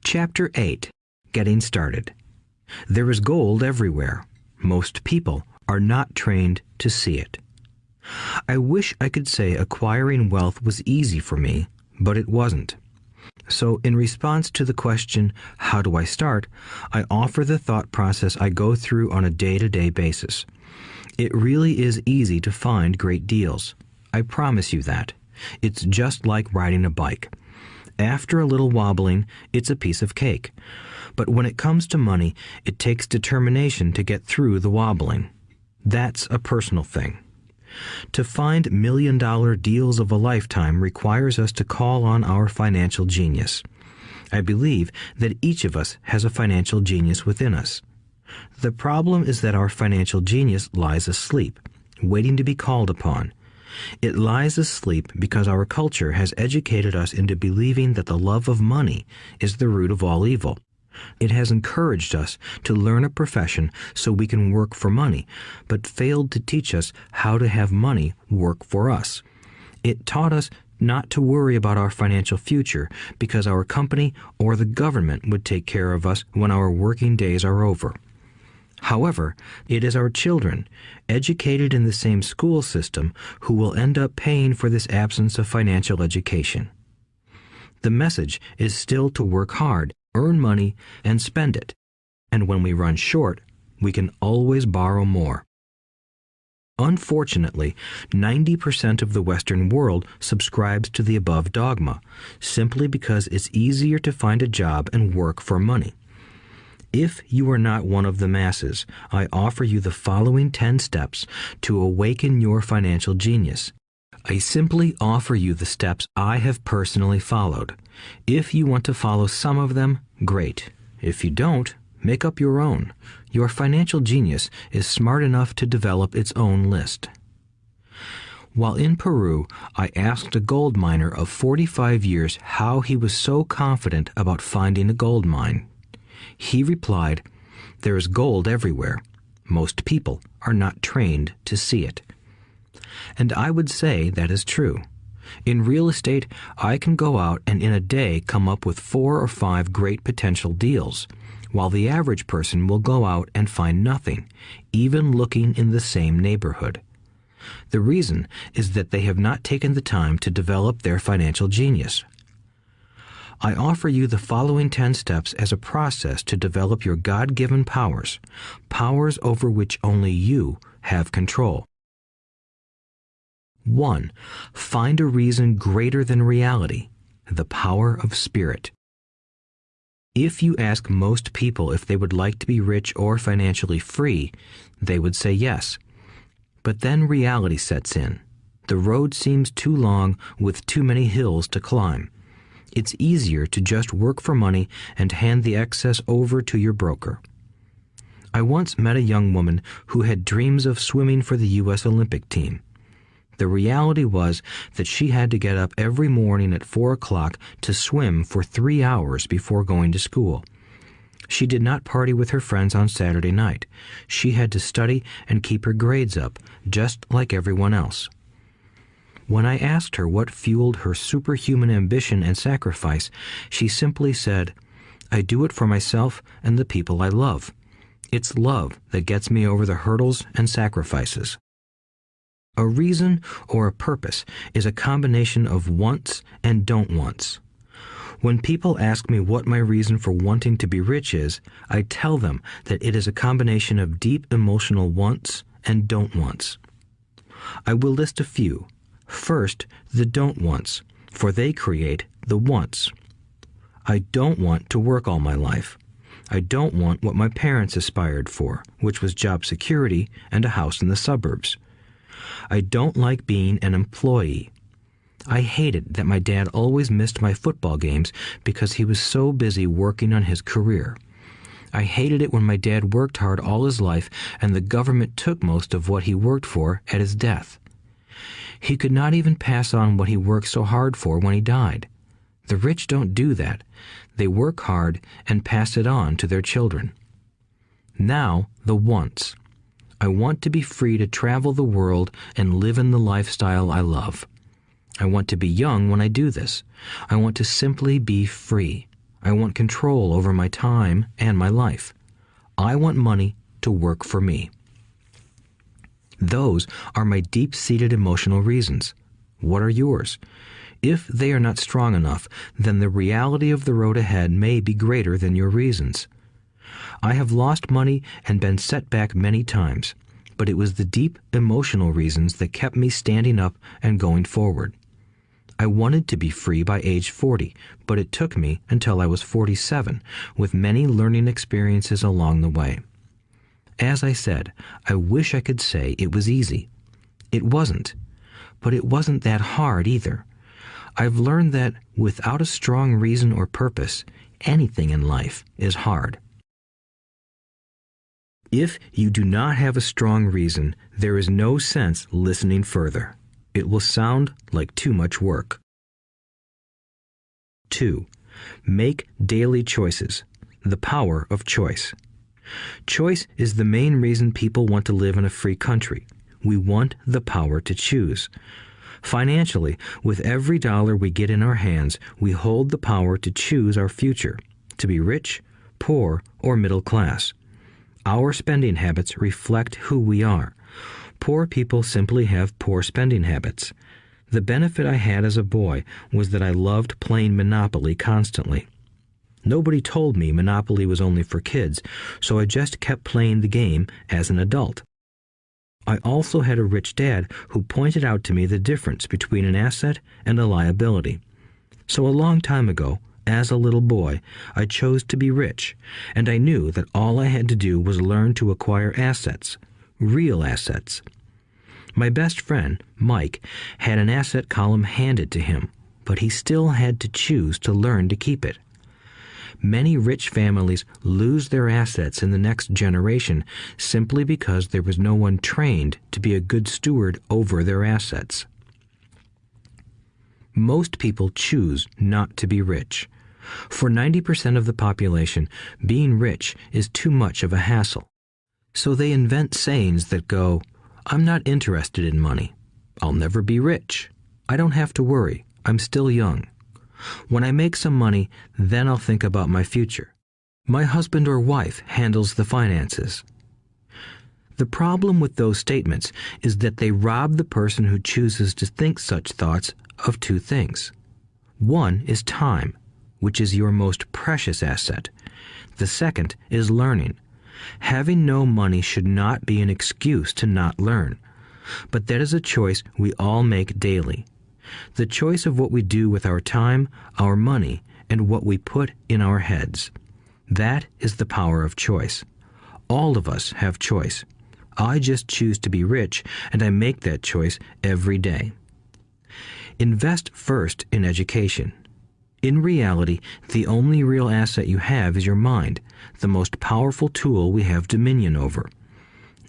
Chapter 8. Getting Started. There is gold everywhere. Most people are not trained to see it. I wish I could say acquiring wealth was easy for me, but it wasn't. So in response to the question, how do I start, I offer the thought process I go through on a day-to-day basis. It really is easy to find great deals. I promise you that. It's just like riding a bike. After a little wobbling, it's a piece of cake. But when it comes to money, it takes determination to get through the wobbling. That's a personal thing. To find million-dollar deals of a lifetime requires us to call on our financial genius. I believe that each of us has a financial genius within us. The problem is that our financial genius lies asleep, waiting to be called upon. It lies asleep because our culture has educated us into believing that the love of money is the root of all evil. It has encouraged us to learn a profession so we can work for money, but failed to teach us how to have money work for us. It taught us not to worry about our financial future because our company or the government would take care of us when our working days are over. However, it is our children, educated in the same school system, who will end up paying for this absence of financial education. The message is still to work hard, earn money, and spend it. And when we run short, we can always borrow more. Unfortunately, 90% of the Western world subscribes to the above dogma, simply because it's easier to find a job and work for money. If you are not one of the masses, I offer you the following 10 steps to awaken your financial genius. I simply offer you the steps I have personally followed. If you want to follow some of them, great. If you don't, make up your own. Your financial genius is smart enough to develop its own list. While in Peru, I asked a gold miner of 45 years how he was so confident about finding a gold mine. He replied, "There is gold everywhere. Most people are not trained to see it." And I would say that is true. In real estate, I can go out and in a day come up with 4 or 5 great potential deals, while the average person will go out and find nothing, even looking in the same neighborhood. The reason is that they have not taken the time to develop their financial genius. I offer you the following 10 steps as a process to develop your God-given powers, powers over which only you have control. 1. Find a reason greater than reality, the power of spirit. If you ask most people if they would like to be rich or financially free, they would say yes. But then reality sets in. The road seems too long with too many hills to climb. It's easier to just work for money and hand the excess over to your broker. I once met a young woman who had dreams of swimming for the U.S. Olympic team. The reality was that she had to get up every morning at 4 o'clock to swim for 3 hours before going to school. She did not party with her friends on Saturday night. She had to study and keep her grades up, just like everyone else. When I asked her what fueled her superhuman ambition and sacrifice, she simply said, "I do it for myself and the people I love. It's love that gets me over the hurdles and sacrifices." A reason or a purpose is a combination of wants and don't wants. When people ask me what my reason for wanting to be rich is, I tell them that it is a combination of deep emotional wants and don't wants. I will list a few. First, the don't wants, for they create the wants. I don't want to work all my life. I don't want what my parents aspired for, which was job security and a house in the suburbs. I don't like being an employee. I hated that my dad always missed my football games because he was so busy working on his career. I hated it when my dad worked hard all his life and the government took most of what he worked for at his death. He could not even pass on what he worked so hard for when he died. The rich don't do that. They work hard and pass it on to their children. Now, the wants. I want to be free to travel the world and live in the lifestyle I love. I want to be young when I do this. I want to simply be free. I want control over my time and my life. I want money to work for me. Those are my deep-seated emotional reasons. What are yours? If they are not strong enough, then the reality of the road ahead may be greater than your reasons. I have lost money and been set back many times, but it was the deep emotional reasons that kept me standing up and going forward. I wanted to be free by age 40, but it took me until I was 47, with many learning experiences along the way. As I said, I wish I could say it was easy. It wasn't, but it wasn't that hard either. I've learned that without a strong reason or purpose, anything in life is hard. If you do not have a strong reason, there is no sense listening further. It will sound like too much work. 2. Make daily choices. The power of choice. Choice is the main reason people want to live in a free country. We want the power to choose. Financially, with every dollar we get in our hands, we hold the power to choose our future, to be rich, poor, or middle class. Our spending habits reflect who we are. Poor people simply have poor spending habits. The benefit I had as a boy was that I loved playing Monopoly constantly. Nobody told me Monopoly was only for kids, so I just kept playing the game as an adult. I also had a rich dad who pointed out to me the difference between an asset and a liability. So a long time ago, as a little boy, I chose to be rich, and I knew that all I had to do was learn to acquire assets, real assets. My best friend, Mike, had an asset column handed to him, but he still had to choose to learn to keep it. Many rich families lose their assets in the next generation simply because there was no one trained to be a good steward over their assets. Most people choose not to be rich. For 90% of the population, being rich is too much of a hassle. So they invent sayings that go, "I'm not interested in money. I'll never be rich. I don't have to worry. I'm still young. When I make some money, then I'll think about my future. My husband or wife handles the finances." The problem with those statements is that they rob the person who chooses to think such thoughts of two things. One is time, which is your most precious asset. The second is learning. Having no money should not be an excuse to not learn, but that is a choice we all make daily. The choice of what we do with our time, our money, and what we put in our heads. That is the power of choice. All of us have choice. I just choose to be rich, and I make that choice every day. Invest first in education. In reality, the only real asset you have is your mind, the most powerful tool we have dominion over.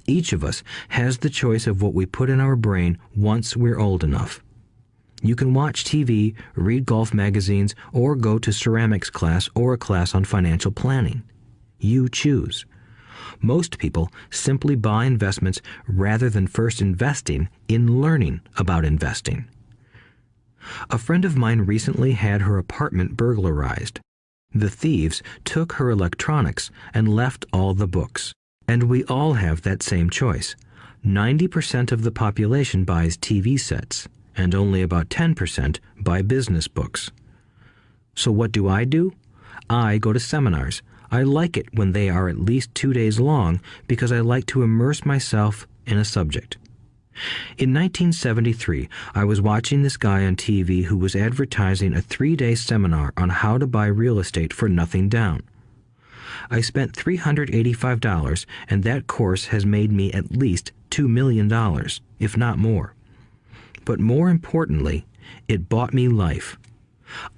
Each of us has the choice of what we put in our brain once we're old enough. You can watch TV, read golf magazines, or go to ceramics class or a class on financial planning. You choose. Most people simply buy investments rather than first investing in learning about investing. A friend of mine recently had her apartment burglarized. The thieves took her electronics and left all the books. And we all have that same choice. 90% of the population buys TV sets, and only about 10% buy business books. So what do? I go to seminars. I like it when they are at least 2 days long because I like to immerse myself in a subject. In 1973, I was watching this guy on TV who was advertising a 3-day seminar on how to buy real estate for nothing down. I spent $385, and that course has made me at least $2 million, if not more. But more importantly, it bought me life.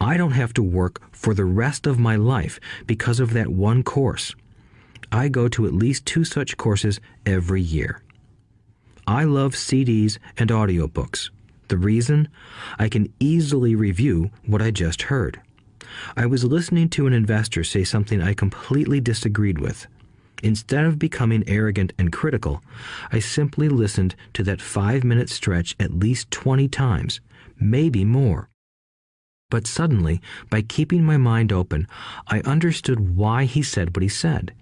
I don't have to work for the rest of my life because of that one course. I go to at least 2 such courses every year. I love CDs and audiobooks. The reason? I can easily review what I just heard. I was listening to an investor say something I completely disagreed with. Instead of becoming arrogant and critical, I simply listened to that 5-minute stretch at least 20 times, maybe more. But suddenly, by keeping my mind open, I understood why he said what he said.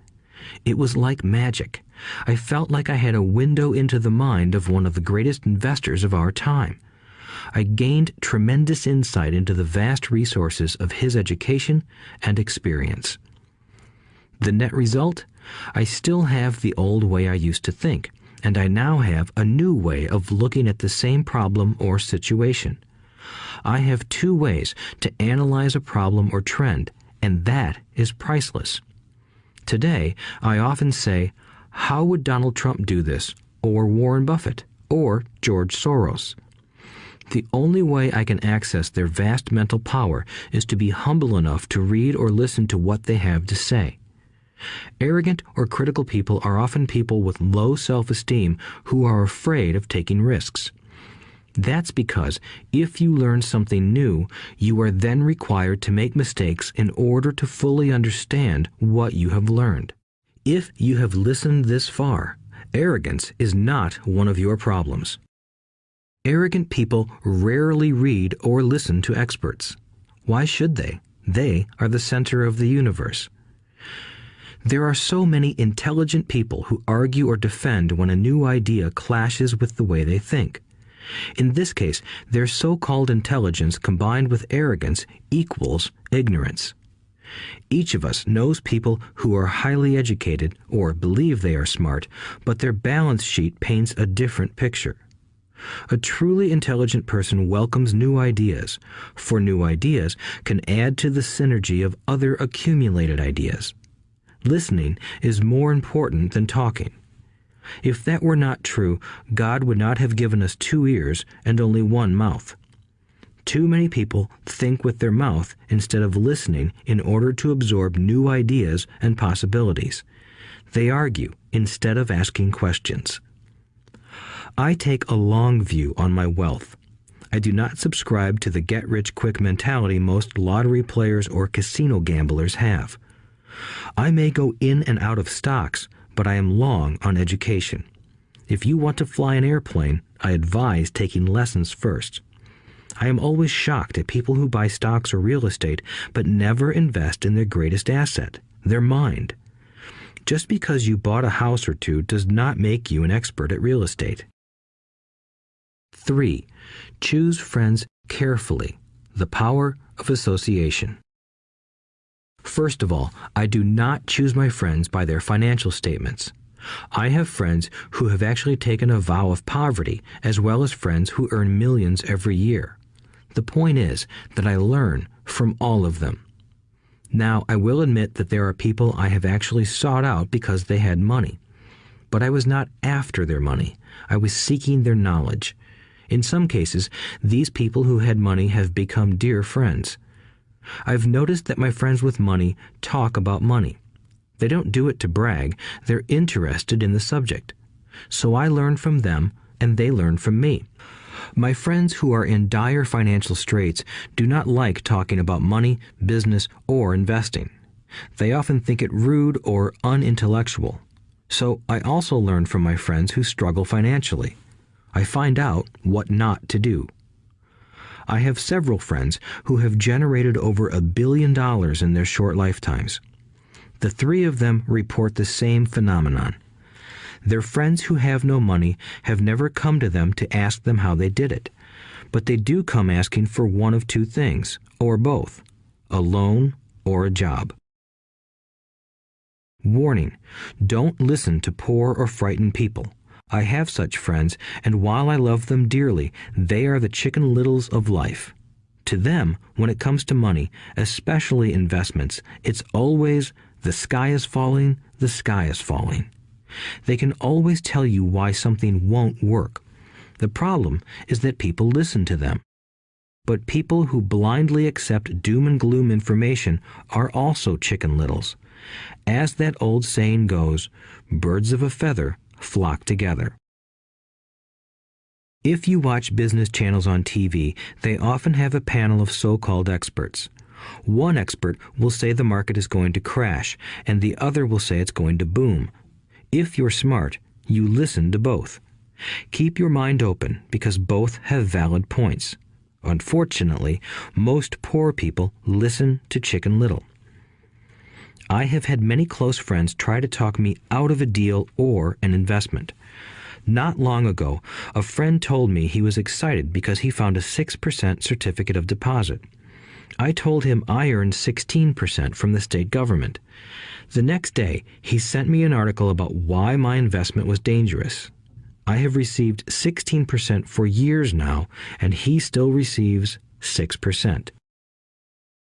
It was like magic. I felt like I had a window into the mind of one of the greatest investors of our time. I gained tremendous insight into the vast resources of his education and experience. The net result? I still have the old way I used to think, and I now have a new way of looking at the same problem or situation. I have two ways to analyze a problem or trend, and that is priceless. Today, I often say, how would Donald Trump do this, or Warren Buffett, or George Soros? The only way I can access their vast mental power is to be humble enough to read or listen to what they have to say. Arrogant or critical people are often people with low self-esteem who are afraid of taking risks. That's because if you learn something new, you are then required to make mistakes in order to fully understand what you have learned. If you have listened this far, arrogance is not one of your problems. Arrogant people rarely read or listen to experts. Why should they? They are the center of the universe. There are so many intelligent people who argue or defend when a new idea clashes with the way they think. In this case, their so-called intelligence combined with arrogance equals ignorance. Each of us knows people who are highly educated or believe they are smart, but their balance sheet paints a different picture. A truly intelligent person welcomes new ideas, for new ideas can add to the synergy of other accumulated ideas. Listening is more important than talking. If that were not true, God would not have given us 2 ears and only 1 mouth. Too many people think with their mouth instead of listening in order to absorb new ideas and possibilities. They argue instead of asking questions. I take a long view on my wealth. I do not subscribe to the get-rich-quick mentality most lottery players or casino gamblers have. I may go in and out of stocks, but I am long on education. If you want to fly an airplane, I advise taking lessons first. I am always shocked at people who buy stocks or real estate but never invest in their greatest asset, their mind. Just because you bought a house or two does not make you an expert at real estate. 3. Choose friends carefully. The power of association. First of all, I do not choose my friends by their financial statements. I have friends who have actually taken a vow of poverty, as well as friends who earn millions every year. The point is that I learn from all of them. Now, I will admit that there are people I have actually sought out because they had money. But I was not after their money. I was seeking their knowledge. In some cases, these people who had money have become dear friends. I've noticed that my friends with money talk about money. They don't do it to brag. They're interested in the subject. So I learn from them, and they learn from me. My friends who are in dire financial straits do not like talking about money, business, or investing. They often think it rude or unintellectual. So I also learn from my friends who struggle financially. I find out what not to do. I have several friends who have generated over $1 billion in their short lifetimes. The 3 of them report the same phenomenon. Their friends who have no money have never come to them to ask them how they did it, but they do come asking for one of 2 things, or both, a loan or a job. Warning: don't listen to poor or frightened people. I have such friends, and while I love them dearly, they are the Chicken Littles of life. To them, when it comes to money, especially investments, it's always, the sky is falling, the sky is falling. They can always tell you why something won't work. The problem is that people listen to them. But people who blindly accept doom and gloom information are also Chicken Littles. As that old saying goes, birds of a feather flock together. If you watch business channels on TV, they often have a panel of so-called experts. One expert will say the market is going to crash, and the other will say it's going to boom. If you're smart, you listen to both. Keep your mind open because both have valid points. Unfortunately, most poor people listen to Chicken Little. I have had many close friends try to talk me out of a deal or an investment. Not long ago, a friend told me he was excited because he found a 6% certificate of deposit. I told him I earned 16% from the state government. The next day, he sent me an article about why my investment was dangerous. I have received 16% for years now, and he still receives 6%.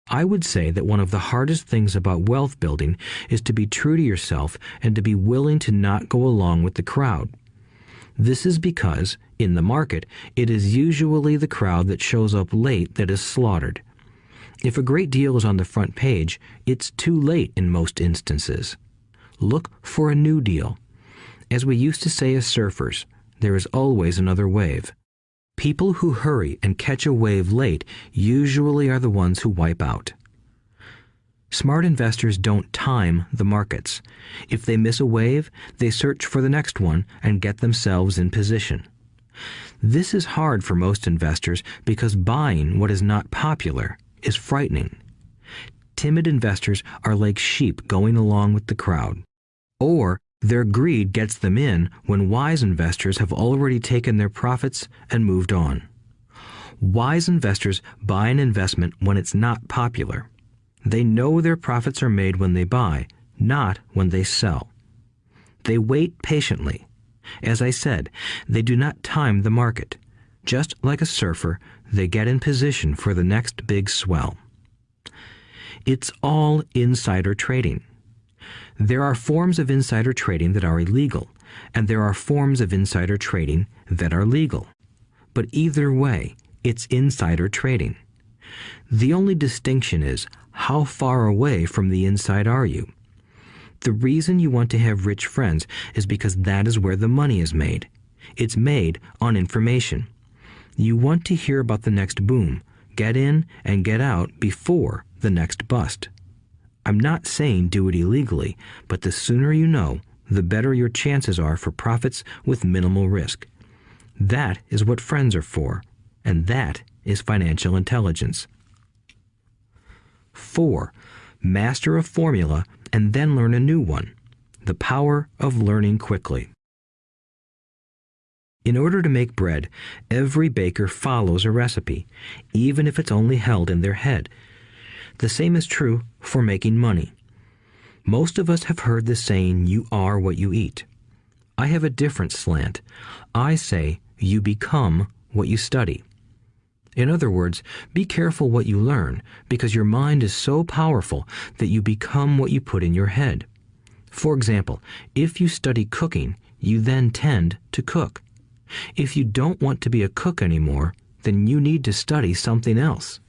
I would say that one of the hardest things about wealth building is to be true to yourself and to be willing to not go along with the crowd. This is because, in the market, it is usually the crowd that shows up late that is slaughtered. If a great deal is on the front page, it's too late in most instances. Look for a new deal. As we used to say as surfers, there is always another wave. People who hurry and catch a wave late usually are the ones who wipe out. Smart investors don't time the markets. If they miss a wave, they search for the next one and get themselves in position. This is hard for most investors because buying what is not popular is frightening. Timid investors are like sheep going along with the crowd. Or their greed gets them in when wise investors have already taken their profits and moved on. Wise investors buy an investment when it's not popular. They know their profits are made when they buy, not when they sell. They wait patiently. As I said, they do not time the market. Just like a surfer, they get in position for the next big swell. It's all insider trading. There are forms of insider trading that are illegal, and there are forms of insider trading that are legal. But either way, it's insider trading. The only distinction is, how far away from the inside are you? The reason you want to have rich friends is because that is where the money is made. It's made on information. You want to hear about the next boom, get in and get out before the next bust. I'm not saying do it illegally, but the sooner you know, the better your chances are for profits with minimal risk. That is what friends are for, and that is financial intelligence. 4. Master a formula and then learn a new one. The power of learning quickly. In order to make bread, every baker follows a recipe, even if it's only held in their head. The same is true for making money. Most of us have heard the saying, "You are what you eat." I have a different slant. I say, "You become what you study." In other words, be careful what you learn, because your mind is so powerful that you become what you put in your head. For example, if you study cooking, you then tend to cook. If you don't want to be a cook anymore, then you need to study something else.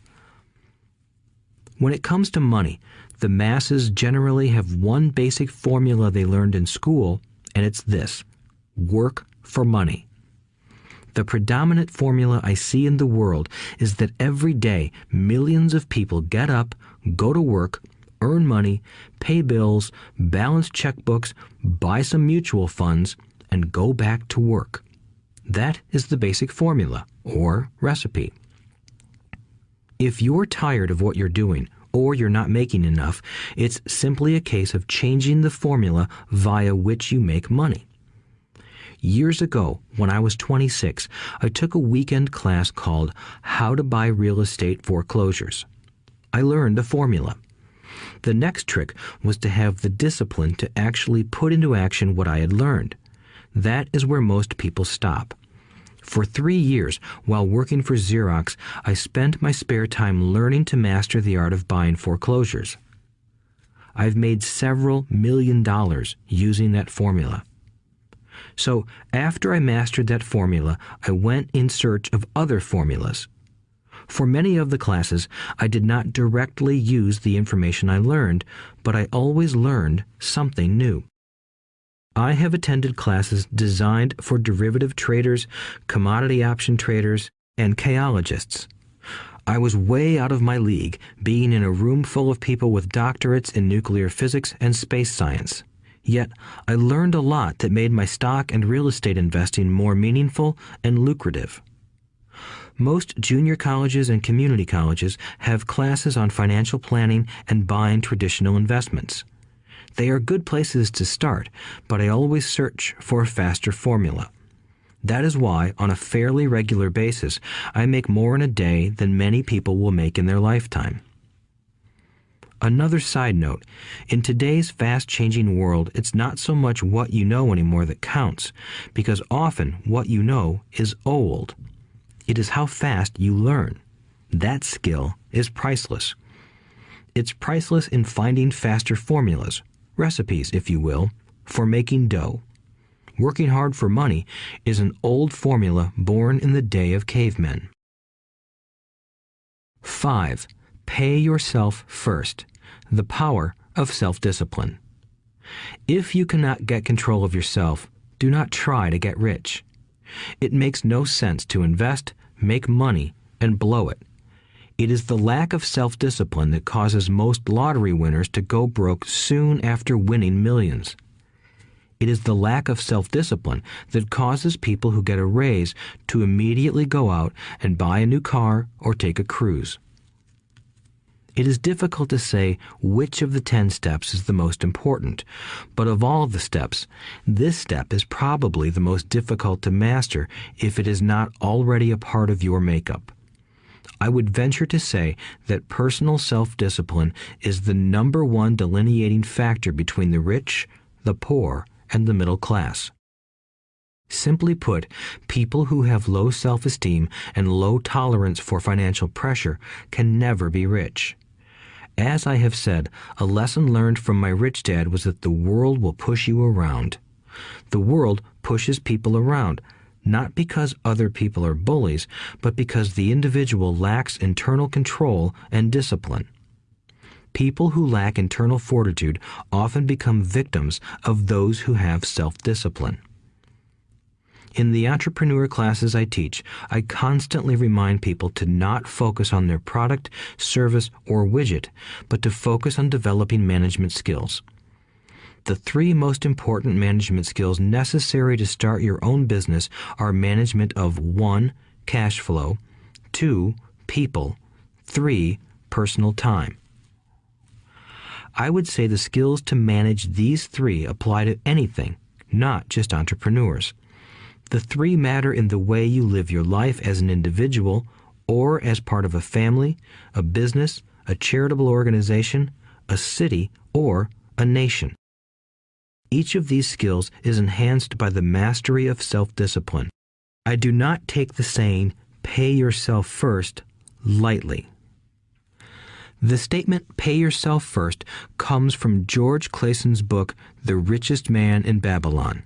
When it comes to money, the masses generally have one basic formula they learned in school, and it's this: work for money. The predominant formula I see in the world is that every day millions of people get up, go to work, earn money, pay bills, balance checkbooks, buy some mutual funds, and go back to work. That is the basic formula, or recipe. If you're tired of what you're doing, or you're not making enough, it's simply a case of changing the formula via which you make money. Years ago, when I was 26, I took a weekend class called How to Buy Real Estate Foreclosures. I learned a formula. The next trick was to have the discipline to actually put into action what I had learned. That is where most people stop. For 3 years, while working for Xerox, I spent my spare time learning to master the art of buying foreclosures. I've made several $1,000,000 using that formula. So, after I mastered that formula, I went in search of other formulas. For many of the classes, I did not directly use the information I learned, but I always learned something new. I have attended classes designed for derivative traders, commodity option traders, and chaologists. I was way out of my league, being in a room full of people with doctorates in nuclear physics and space science. Yet, I learned a lot that made my stock and real estate investing more meaningful and lucrative. Most junior colleges and community colleges have classes on financial planning and buying traditional investments. They are good places to start, but I always search for a faster formula. That is why, on a fairly regular basis, I make more in a day than many people will make in their lifetime. Another side note, in today's fast-changing world, it's not so much what you know anymore that counts, because often what you know is old. It is how fast you learn. That skill is priceless. It's priceless in finding faster formulas, recipes, if you will, for making dough. Working hard for money is an old formula born in the day of cavemen. 5. Pay yourself first. The power of self-discipline. If you cannot get control of yourself, do not try to get rich. It makes no sense to invest, make money, and blow it. It is the lack of self-discipline that causes most lottery winners to go broke soon after winning millions. It is the lack of self-discipline that causes people who get a raise to immediately go out and buy a new car or take a cruise. It is difficult to say which of the 10 steps is the most important, but of all the steps, this step is probably the most difficult to master if it is not already a part of your makeup. I would venture to say that personal self-discipline is the number one delineating factor between the rich, the poor, and the middle class. Simply put, people who have low self-esteem and low tolerance for financial pressure can never be rich. As I have said, a lesson learned from my rich dad was that the world will push you around. The world pushes people around, not because other people are bullies, but because the individual lacks internal control and discipline. People who lack internal fortitude often become victims of those who have self-discipline. In the entrepreneur classes I teach, I constantly remind people to not focus on their product, service, or widget, but to focus on developing management skills. The 3 most important management skills necessary to start your own business are management of 1. Cash flow, 2. People, 3. Personal time. I would say the skills to manage these 3 apply to anything, not just entrepreneurs. The 3 matter in the way you live your life as an individual or as part of a family, a business, a charitable organization, a city, or a nation. Each of these skills is enhanced by the mastery of self-discipline. I do not take the saying, "pay yourself first," lightly. The statement, "pay yourself first," comes from George Clayson's book, The Richest Man in Babylon.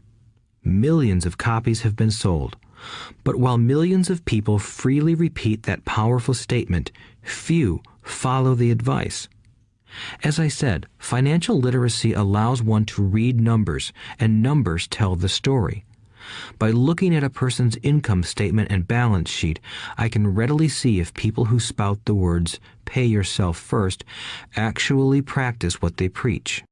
Millions of copies have been sold. But while millions of people freely repeat that powerful statement, few follow the advice. As I said, financial literacy allows one to read numbers, and numbers tell the story. By looking at a person's income statement and balance sheet, I can readily see if people who spout the words, "pay yourself first," actually practice what they preach.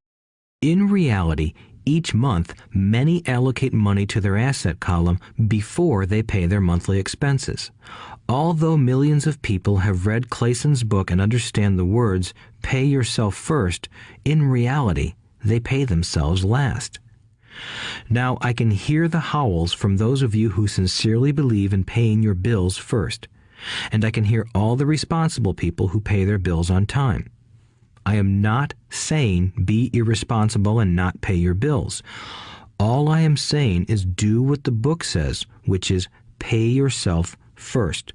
In reality, each month, many allocate money to their asset column before they pay their monthly expenses. Although millions of people have read Clayson's book and understand the words, "pay yourself first," in reality, they pay themselves last. Now, I can hear the howls from those of you who sincerely believe in paying your bills first, and I can hear all the responsible people who pay their bills on time. I am not saying be irresponsible and not pay your bills. All I am saying is do what the book says, which is pay yourself first.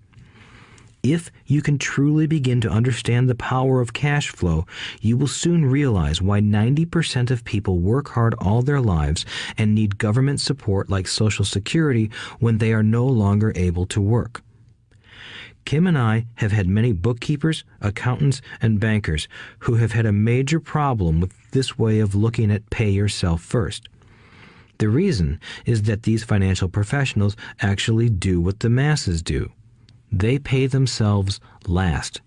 If you can truly begin to understand the power of cash flow, you will soon realize why 90% of people work hard all their lives and need government support like Social Security when they are no longer able to work. Kim and I have had many bookkeepers, accountants, and bankers who have had a major problem with this way of looking at pay yourself first. The reason is that these financial professionals actually do what the masses do. They pay themselves last.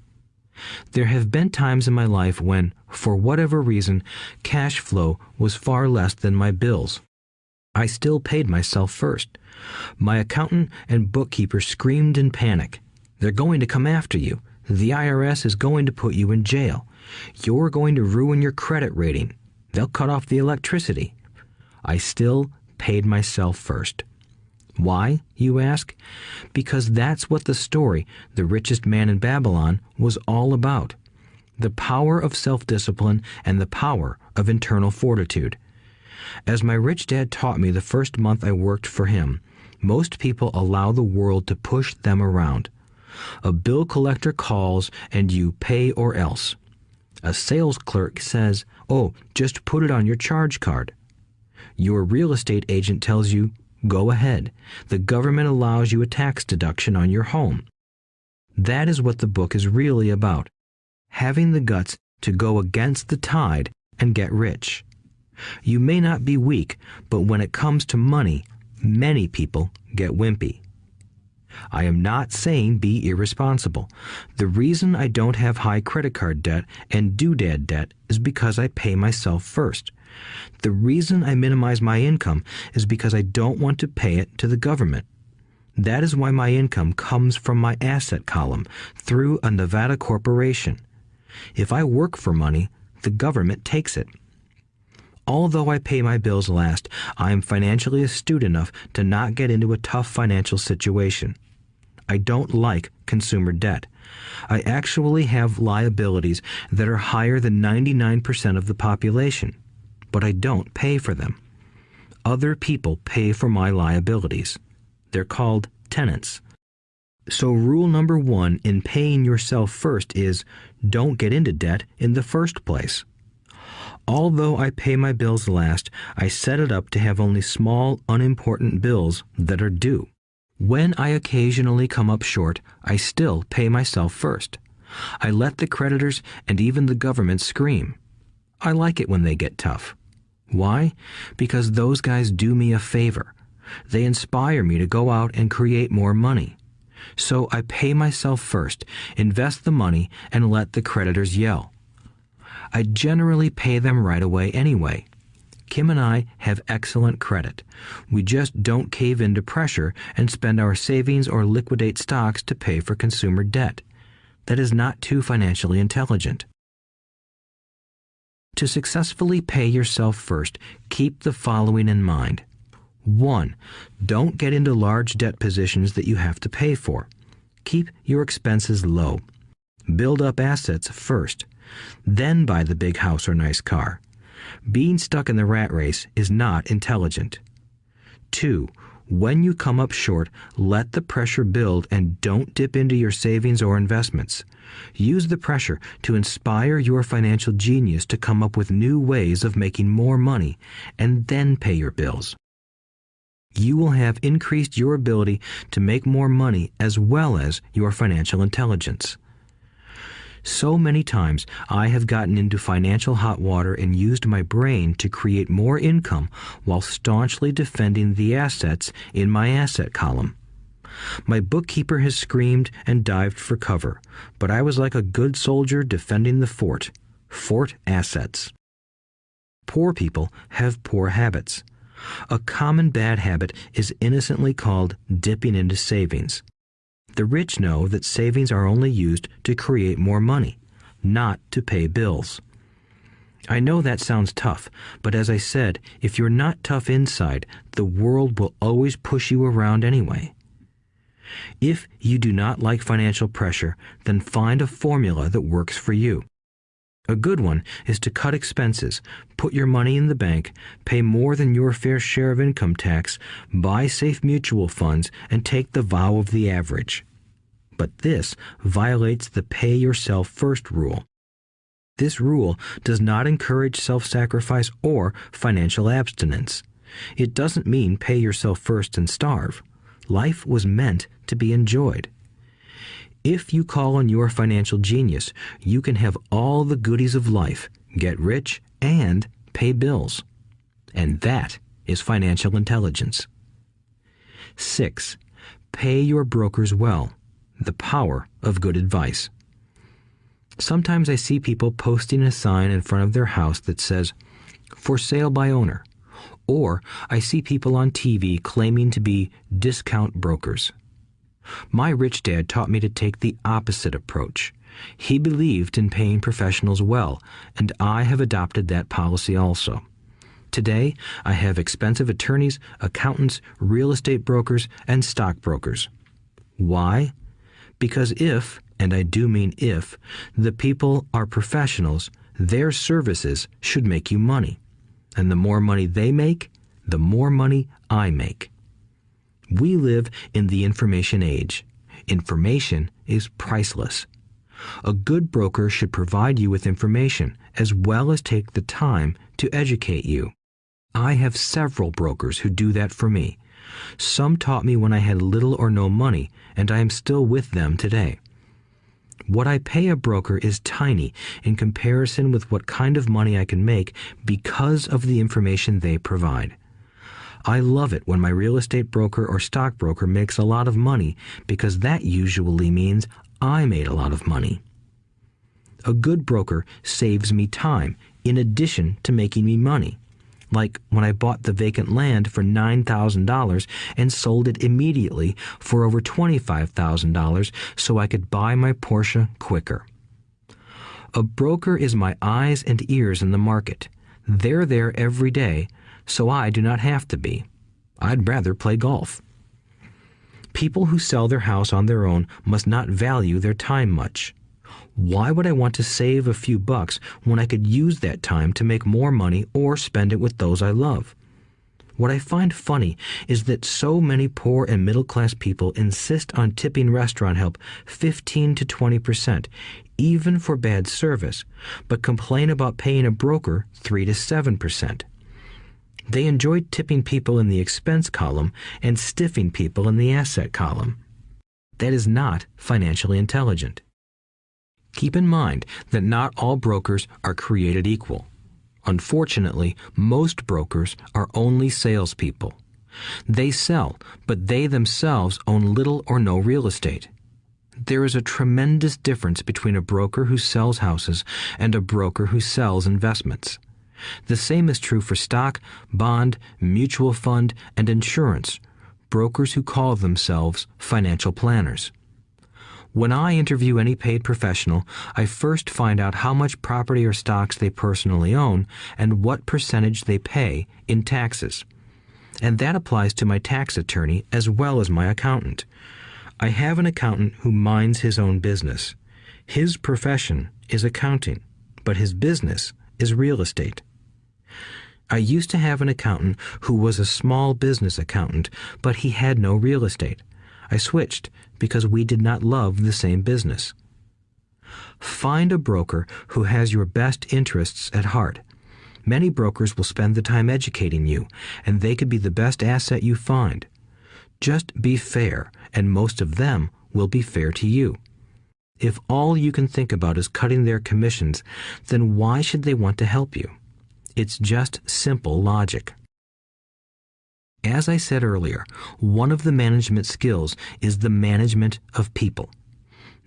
There have been times in my life when, for whatever reason, cash flow was far less than my bills. I still paid myself first. My accountant and bookkeeper screamed in panic. They're going to come after you. The IRS is going to put you in jail. You're going to ruin your credit rating. They'll cut off the electricity. I still paid myself first. Why, you ask? Because that's what the story, The Richest Man in Babylon, was all about. The power of self-discipline and the power of internal fortitude. As my rich dad taught me the first month I worked for him, most people allow the world to push them around. A bill collector calls and you pay or else. A sales clerk says, "Oh, just put it on your charge card." Your real estate agent tells you, "Go ahead. The government allows you a tax deduction on your home." That is what the book is really about. Having the guts to go against the tide and get rich. You may not be weak, but when it comes to money, many people get wimpy. I am not saying be irresponsible. The reason I don't have high credit card debt and doodad debt is because I pay myself first. The reason I minimize my income is because I don't want to pay it to the government. That is why my income comes from my asset column through a Nevada corporation. If I work for money, the government takes it. Although I pay my bills last, I am financially astute enough to not get into a tough financial situation. I don't like consumer debt. I actually have liabilities that are higher than 99% of the population, but I don't pay for them. Other people pay for my liabilities. They're called tenants. So rule number 1 in paying yourself first is don't get into debt in the first place. Although I pay my bills last, I set it up to have only small, unimportant bills that are due. When I occasionally come up short, I still pay myself first. I let the creditors and even the government scream. I like it when they get tough. Why? Because those guys do me a favor. They inspire me to go out and create more money. So I pay myself first, invest the money, and let the creditors yell. I generally pay them right away anyway. Kim and I have excellent credit. We just don't cave into pressure and spend our savings or liquidate stocks to pay for consumer debt. That is not too financially intelligent. To successfully pay yourself first, keep the following in mind. 1. Don't get into large debt positions that you have to pay for. Keep your expenses low. Build up assets first. Then buy the big house or nice car. Being stuck in the rat race is not intelligent. 2. When you come up short, let the pressure build and don't dip into your savings or investments. Use the pressure to inspire your financial genius to come up with new ways of making more money and then pay your bills. You will have increased your ability to make more money as well as your financial intelligence. So many times I have gotten into financial hot water and used my brain to create more income while staunchly defending the assets in my asset column. My bookkeeper has screamed and dived for cover, but I was like a good soldier defending the fort. Fort assets. Poor people have poor habits. A common bad habit is innocently called dipping into savings. The rich know that savings are only used to create more money, not to pay bills. I know that sounds tough, but as I said, if you're not tough inside, the world will always push you around anyway. If you do not like financial pressure, then find a formula that works for you. A good one is to cut expenses, put your money in the bank, pay more than your fair share of income tax, buy safe mutual funds, and take the vow of the average. But this violates the pay yourself first rule. This rule does not encourage self-sacrifice or financial abstinence. It doesn't mean pay yourself first and starve. Life was meant to be enjoyed. If you call on your financial genius, you can have all the goodies of life, get rich, and pay bills. And that is financial intelligence. 6. Pay your brokers well. The power of good advice. Sometimes I see people posting a sign in front of their house that says, "For sale by owner." Or I see people on TV claiming to be discount brokers. My rich dad taught me to take the opposite approach. He believed in paying professionals well, and I have adopted that policy also. Today, I have expensive attorneys, accountants, real estate brokers, and stockbrokers. Why? Because if, and I do mean if, the people are professionals, their services should make you money. And the more money they make, the more money I make. We live in the information age. Information is priceless. A good broker should provide you with information as well as take the time to educate you. I have several brokers who do that for me. Some taught me when I had little or no money, and I am still with them today. What I pay a broker is tiny in comparison with what kind of money I can make because of the information they provide. I love it when my real estate broker or stockbroker makes a lot of money because that usually means I made a lot of money. A good broker saves me time in addition to making me money. Like when I bought the vacant land for $9,000 and sold it immediately for over $25,000 so I could buy my Porsche quicker. A broker is my eyes and ears in the market. They're there every day, so I do not have to be. I'd rather play golf. People who sell their house on their own must not value their time much. Why would I want to save a few bucks when I could use that time to make more money or spend it with those I love? What I find funny is that so many poor and middle-class people insist on tipping restaurant help 15 to 20%, even for bad service, but complain about paying a broker 3 to 7%. They enjoy tipping people in the expense column and stiffing people in the asset column. That is not financially intelligent. Keep in mind that not all brokers are created equal. Unfortunately, most brokers are only salespeople. They sell, but they themselves own little or no real estate. There is a tremendous difference between a broker who sells houses and a broker who sells investments. The same is true for stock, bond, mutual fund, and insurance, brokers who call themselves financial planners. When I interview any paid professional, I first find out how much property or stocks they personally own and what percentage they pay in taxes. And that applies to my tax attorney as well as my accountant. I have an accountant who minds his own business. His profession is accounting, but his business is real estate. I used to have an accountant who was a small business accountant, but he had no real estate. I switched because we did not love the same business. Find a broker who has your best interests at heart. Many brokers will spend the time educating you, and they could be the best asset you find. Just be fair, and most of them will be fair to you. If all you can think about is cutting their commissions, then why should they want to help you? It's just simple logic. As I said earlier, one of the management skills is the management of people.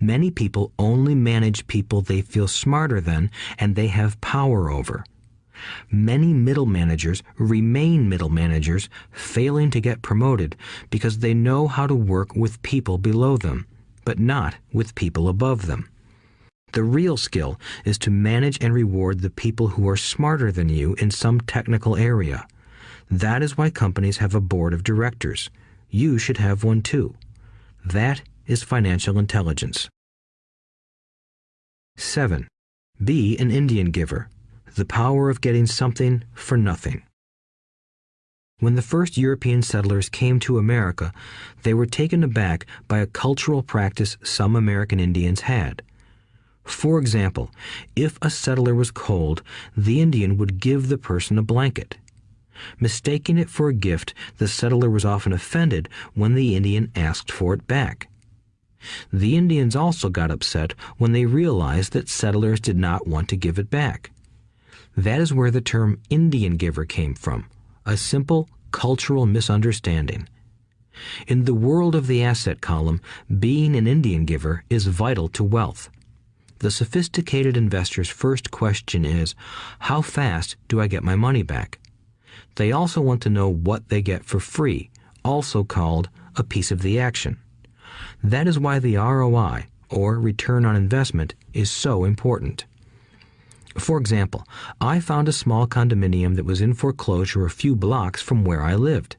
Many people only manage people they feel smarter than and they have power over. Many middle managers remain middle managers, failing to get promoted because they know how to work with people below them, but not with people above them. The real skill is to manage and reward the people who are smarter than you in some technical area. That is why companies have a board of directors. You should have one too. That is financial intelligence. 7. Be an Indian giver. The power of getting something for nothing. When the first European settlers came to America, they were taken aback by a cultural practice some American Indians had. For example, if a settler was cold, the Indian would give the person a blanket. Mistaking it for a gift, the settler was often offended when the Indian asked for it back. The Indians also got upset when they realized that settlers did not want to give it back. That is where the term Indian giver came from, a simple cultural misunderstanding. In the world of the asset column, being an Indian giver is vital to wealth. The sophisticated investor's first question is, how fast do I get my money back? They also want to know what they get for free, also called a piece of the action. That is why the ROI, or return on investment, is so important. For example, I found a small condominium that was in foreclosure a few blocks from where I lived.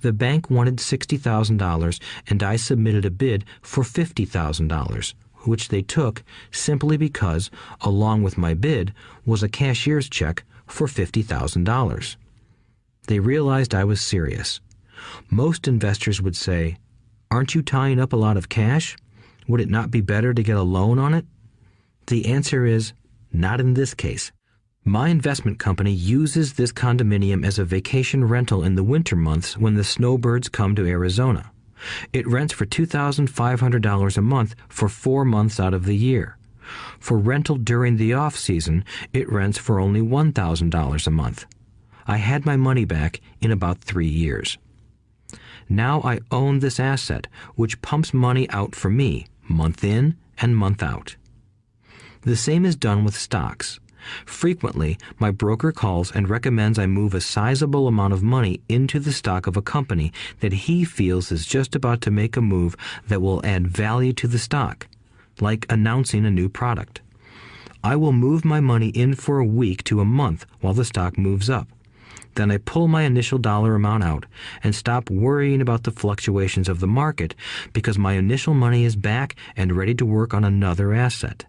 The bank wanted $60,000 and I submitted a bid for $50,000, which they took simply because, along with my bid, was a cashier's check for $50,000. They realized I was serious. Most investors would say, "Aren't you tying up a lot of cash? Would it not be better to get a loan on it?" The answer is, not in this case. My investment company uses this condominium as a vacation rental in the winter months when the snowbirds come to Arizona. It rents for $2,500 a month for 4 months out of the year. For rental during the off-season, it rents for only $1,000 a month. I had my money back in about 3 years. Now I own this asset, which pumps money out for me, month in and month out. The same is done with stocks. Frequently, my broker calls and recommends I move a sizable amount of money into the stock of a company that he feels is just about to make a move that will add value to the stock, like announcing a new product. I will move my money in for a week to a month while the stock moves up. Then I pull my initial dollar amount out and stop worrying about the fluctuations of the market because my initial money is back and ready to work on another asset.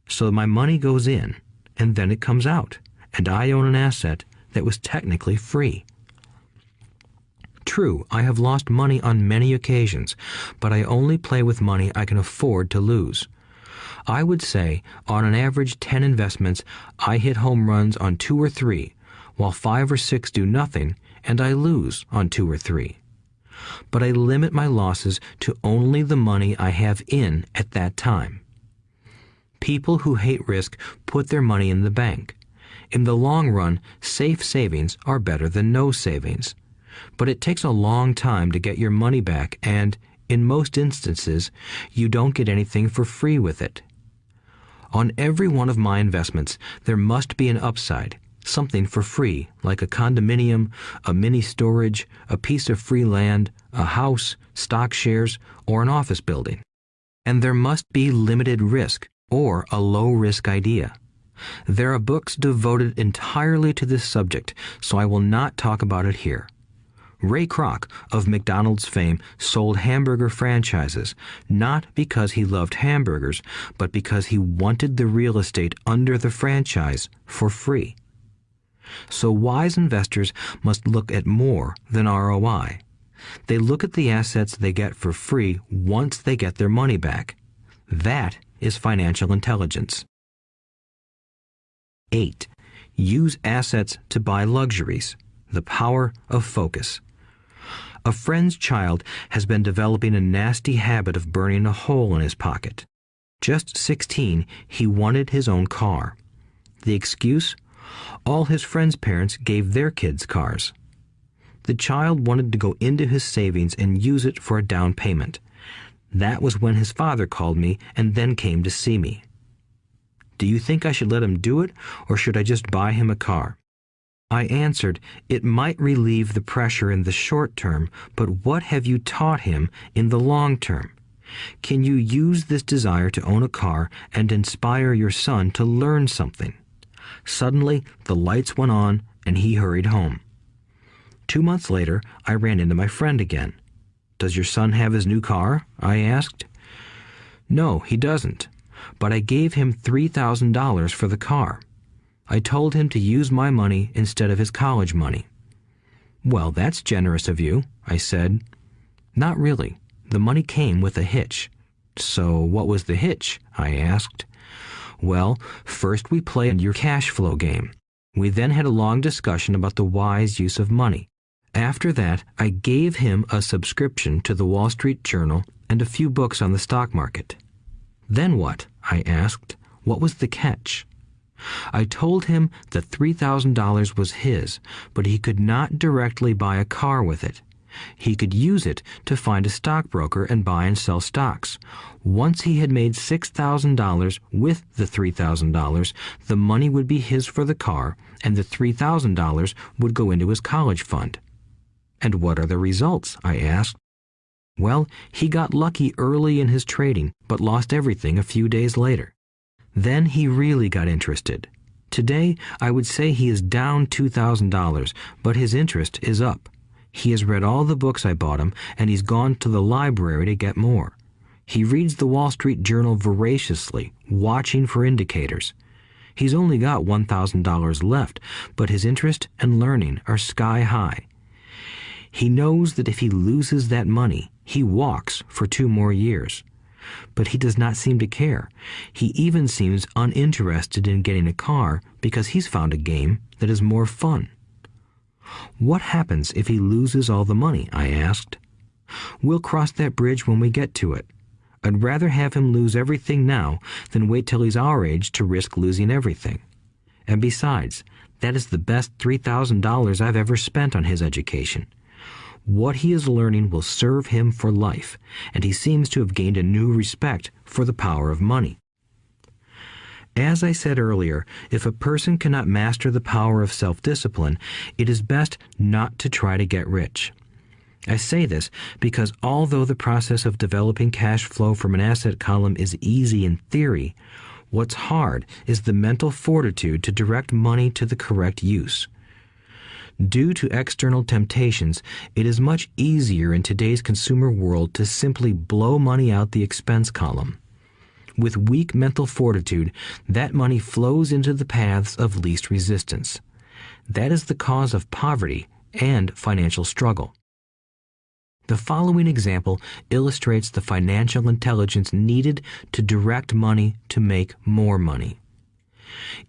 So my money goes in, and then it comes out, and I own an asset that was technically free. True, I have lost money on many occasions, but I only play with money I can afford to lose. I would say, on an average 10 investments, I hit home runs on 2 or 3, while 5 or 6 do nothing, and I lose on 2 or 3. But I limit my losses to only the money I have in at that time. People who hate risk put their money in the bank. In the long run, safe savings are better than no savings. But it takes a long time to get your money back, and, in most instances, you don't get anything for free with it. On every one of my investments, there must be an upside, something for free, like a condominium, a mini storage, a piece of free land, a house, stock shares, or an office building. And there must be limited risk, or a low-risk idea. There are books devoted entirely to this subject, so I will not talk about it here. Ray Kroc, of McDonald's fame, sold hamburger franchises, not because he loved hamburgers, but because he wanted the real estate under the franchise for free. So wise investors must look at more than ROI. They look at the assets they get for free once they get their money back. That is financial intelligence. 8. Use assets to buy luxuries. The power of focus. A friend's child has been developing a nasty habit of burning a hole in his pocket. Just 16, he wanted his own car. The excuse? All his friends' parents gave their kids cars. The child wanted to go into his savings and use it for a down payment. That was when his father called me and then came to see me. "Do you think I should let him do it, or should I just buy him a car?" I answered, "It might relieve the pressure in the short term, but what have you taught him in the long term? Can you use this desire to own a car and inspire your son to learn something?" Suddenly, the lights went on and he hurried home. 2 months later, I ran into my friend again. "Does your son have his new car?" I asked. "No, he doesn't, but I gave him $3,000 for the car. I told him to use my money instead of his college money." "Well, that's generous of you," I said. "Not really. The money came with a hitch." "So what was the hitch?" I asked. "Well, first we played your cash flow game. We then had a long discussion about the wise use of money. After that, I gave him a subscription to the Wall Street Journal and a few books on the stock market." "Then what?" I asked. "What was the catch?" I told him that $3,000 was his, but he could not directly buy a car with it. He could use it to find a stockbroker and buy and sell stocks. Once he had made $6,000 with the $3,000, the money would be his for the car, and the $3,000 would go into his college fund. "And what are the results?" I asked. Well, he got lucky early in his trading, but lost everything a few days later. Then he really got interested. Today, I would say he is down $2,000, but his interest is up. He has read all the books I bought him, and he's gone to the library to get more. He reads the Wall Street Journal voraciously, watching for indicators. He's only got $1,000 left, but his interest and learning are sky high. He knows that if he loses that money, he walks for 2 more years. But he does not seem to care. He even seems uninterested in getting a car because he's found a game that is more fun. What happens if he loses all the money? I asked. We'll cross that bridge when we get to it. I'd rather have him lose everything now than wait till he's our age to risk losing everything. And besides, that is the best $3,000 I've ever spent on his education. What he is learning will serve him for life, and he seems to have gained a new respect for the power of money. As I said earlier, if a person cannot master the power of self-discipline, it is best not to try to get rich. I say this because although the process of developing cash flow from an asset column is easy in theory, what's hard is the mental fortitude to direct money to the correct use. Due to external temptations, it is much easier in today's consumer world to simply blow money out the expense column. With weak mental fortitude, that money flows into the paths of least resistance. That is the cause of poverty and financial struggle. The following example illustrates the financial intelligence needed to direct money to make more money.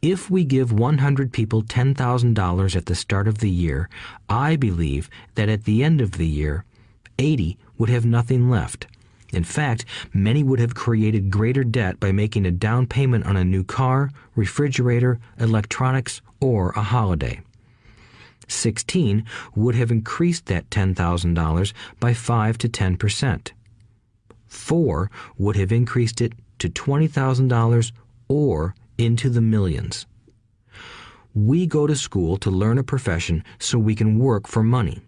If we give 100 people $10,000 at the start of the year, I believe that at the end of the year, 80 would have nothing left. In fact, many would have created greater debt by making a down payment on a new car, refrigerator, electronics, or a holiday. 16 would have increased that $10,000 by 5 to 10%. 4 would have increased it to $20,000 or into the millions. We go to school to learn a profession so we can work for money.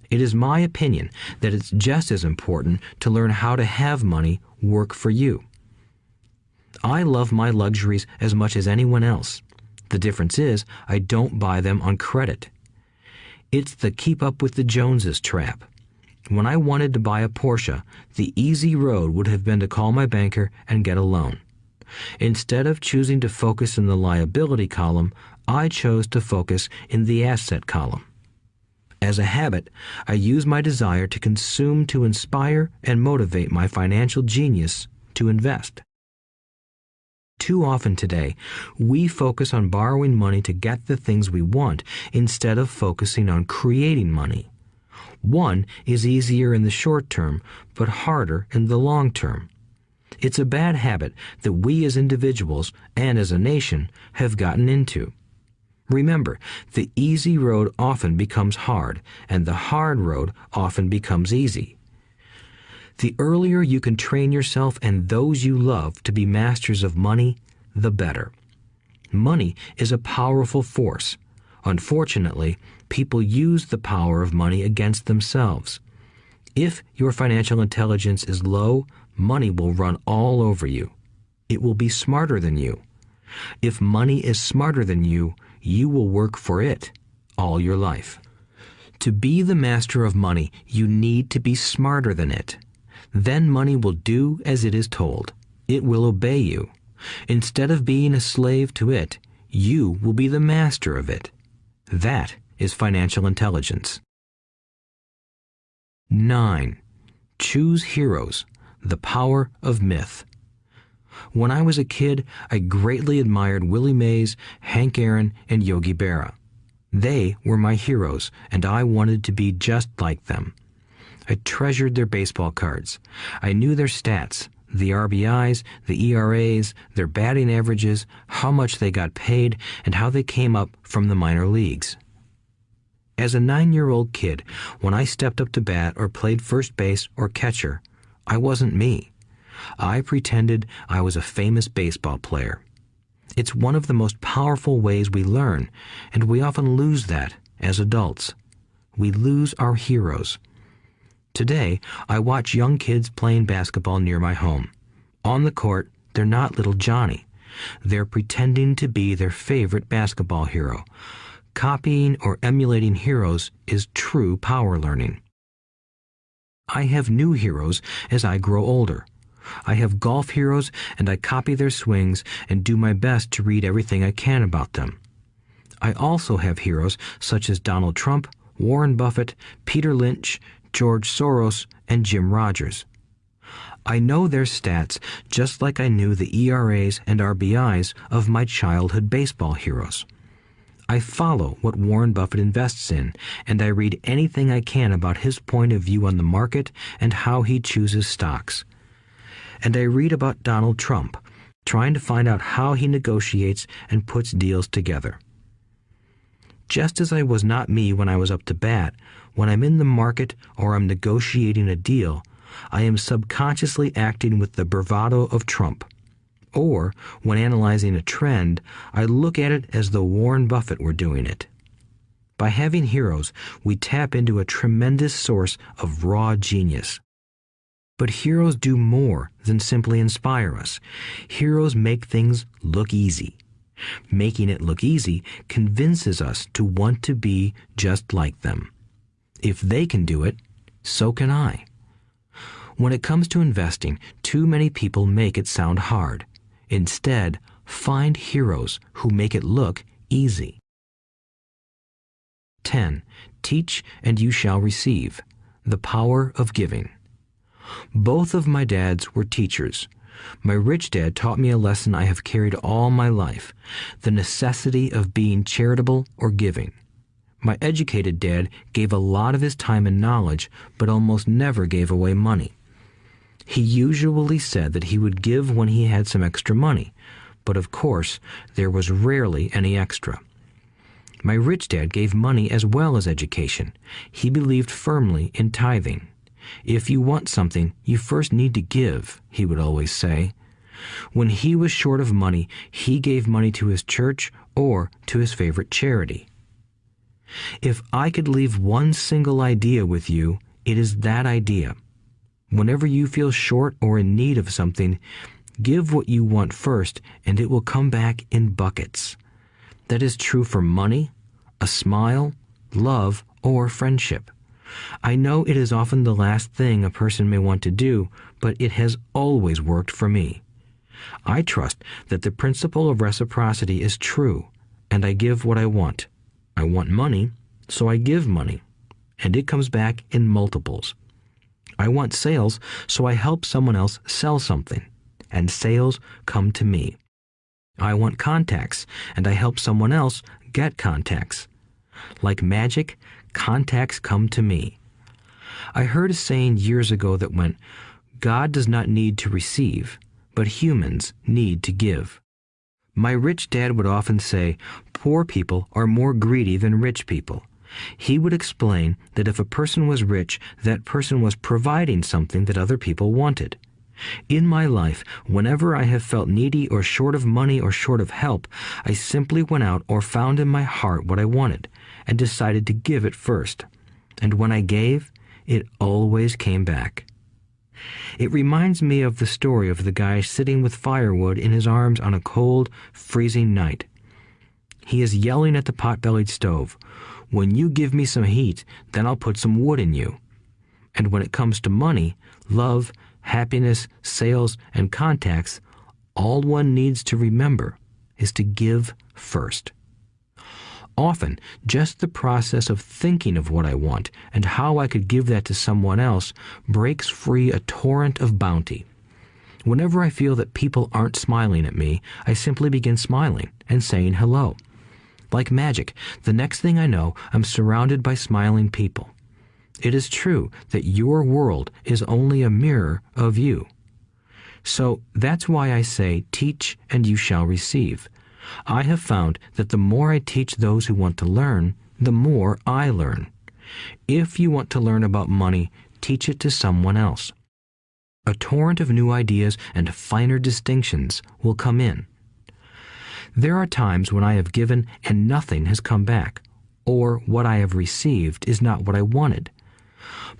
It is my opinion that it's just as important to learn how to have money work for you. I love my luxuries as much as anyone else. The difference is I don't buy them on credit. It's the keep up with the Joneses trap. When I wanted to buy a Porsche, the easy road would have been to call my banker and get a loan. Instead of choosing to focus in the liability column, I chose to focus in the asset column. As a habit, I use my desire to consume to inspire and motivate my financial genius to invest. Too often today, we focus on borrowing money to get the things we want instead of focusing on creating money. One is easier in the short term, but harder in the long term. It's a bad habit that we as individuals and as a nation have gotten into. Remember, the easy road often becomes hard, and the hard road often becomes easy. The earlier you can train yourself and those you love to be masters of money, the better. Money is a powerful force. Unfortunately, people use the power of money against themselves. If your financial intelligence is low, money will run all over you. It will be smarter than you. If money is smarter than you, you will work for it all your life. To be the master of money, you need to be smarter than it. Then money will do as it is told. It will obey you. Instead of being a slave to it, you will be the master of it. That is financial intelligence. 9. Choose heroes. The power of myth. When I was a kid, I greatly admired Willie Mays, Hank Aaron, and Yogi Berra. They were my heroes, and I wanted to be just like them. I treasured their baseball cards. I knew their stats, the RBIs, the ERAs, their batting averages, how much they got paid, and how they came up from the minor leagues. As a 9-year-old kid, when I stepped up to bat or played first base or catcher, I wasn't me. I pretended I was a famous baseball player. It's one of the most powerful ways we learn, and we often lose that as adults. We lose our heroes. Today, I watch young kids playing basketball near my home. On the court, they're not little Johnny. They're pretending to be their favorite basketball hero. Copying or emulating heroes is true power learning. I have new heroes as I grow older. I have golf heroes, and I copy their swings and do my best to read everything I can about them. I also have heroes such as Donald Trump, Warren Buffett, Peter Lynch, George Soros, and Jim Rogers. I know their stats just like I knew the ERAs and RBIs of my childhood baseball heroes. I follow what Warren Buffett invests in, and I read anything I can about his point of view on the market and how he chooses stocks. And I read about Donald Trump, trying to find out how he negotiates and puts deals together. Just as I was not me when I was up to bat, when I'm in the market or I'm negotiating a deal, I am subconsciously acting with the bravado of Trump. Or, when analyzing a trend, I look at it as though Warren Buffett were doing it. By having heroes, we tap into a tremendous source of raw genius. But heroes do more than simply inspire us. Heroes make things look easy. Making it look easy convinces us to want to be just like them. If they can do it, so can I. When it comes to investing, too many people make it sound hard. Instead, find heroes who make it look easy. 10. Teach and you shall receive. The power of giving. Both of my dads were teachers. My rich dad taught me a lesson I have carried all my life, the necessity of being charitable or giving. My educated dad gave a lot of his time and knowledge, but almost never gave away money. He usually said that he would give when he had some extra money, but of course, there was rarely any extra. My rich dad gave money as well as education. He believed firmly in tithing. If you want something, you first need to give, he would always say. When he was short of money, he gave money to his church or to his favorite charity. If I could leave one single idea with you, it is that idea. Whenever you feel short or in need of something, give what you want first, and it will come back in buckets. That is true for money, a smile, love, or friendship. I know it is often the last thing a person may want to do, but it has always worked for me. I trust that the principle of reciprocity is true, and I give what I want. I want money, so I give money, and it comes back in multiples. I want sales, so I help someone else sell something, and sales come to me. I want contacts, and I help someone else get contacts. Like magic, contacts come to me. I heard a saying years ago that went, God does not need to receive, but humans need to give. My rich dad would often say, poor people are more greedy than rich people. He would explain that if a person was rich, that person was providing something that other people wanted. In my life, whenever I have felt needy or short of money or short of help, I simply went out or found in my heart what I wanted and decided to give it first. And when I gave, it always came back. It reminds me of the story of the guy sitting with firewood in his arms on a cold, freezing night. He is yelling at the pot-bellied stove, "When you give me some heat, then I'll put some wood in you." And when it comes to money, love, happiness, sales, and contacts, all one needs to remember is to give first. Often, just the process of thinking of what I want and how I could give that to someone else breaks free a torrent of bounty. Whenever I feel that people aren't smiling at me, I simply begin smiling and saying hello. Like magic, the next thing I know, I'm surrounded by smiling people. It is true that your world is only a mirror of you. So that's why I say, teach and you shall receive. I have found that the more I teach those who want to learn, the more I learn. If you want to learn about money, teach it to someone else. A torrent of new ideas and finer distinctions will come in. There are times when I have given and nothing has come back, or what I have received is not what I wanted.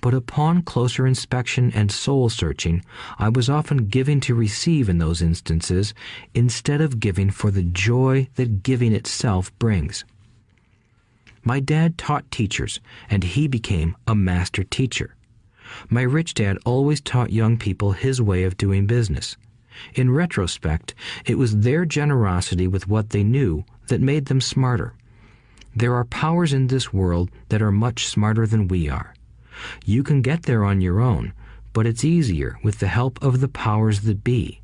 But upon closer inspection and soul-searching, I was often giving to receive in those instances instead of giving for the joy that giving itself brings. My dad taught teachers, and he became a master teacher. My rich dad always taught young people his way of doing business. In retrospect, it was their generosity with what they knew that made them smarter. There are powers in this world that are much smarter than we are. You can get there on your own, but it's easier with the help of the powers that be.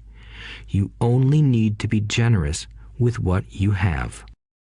You only need to be generous with what you have.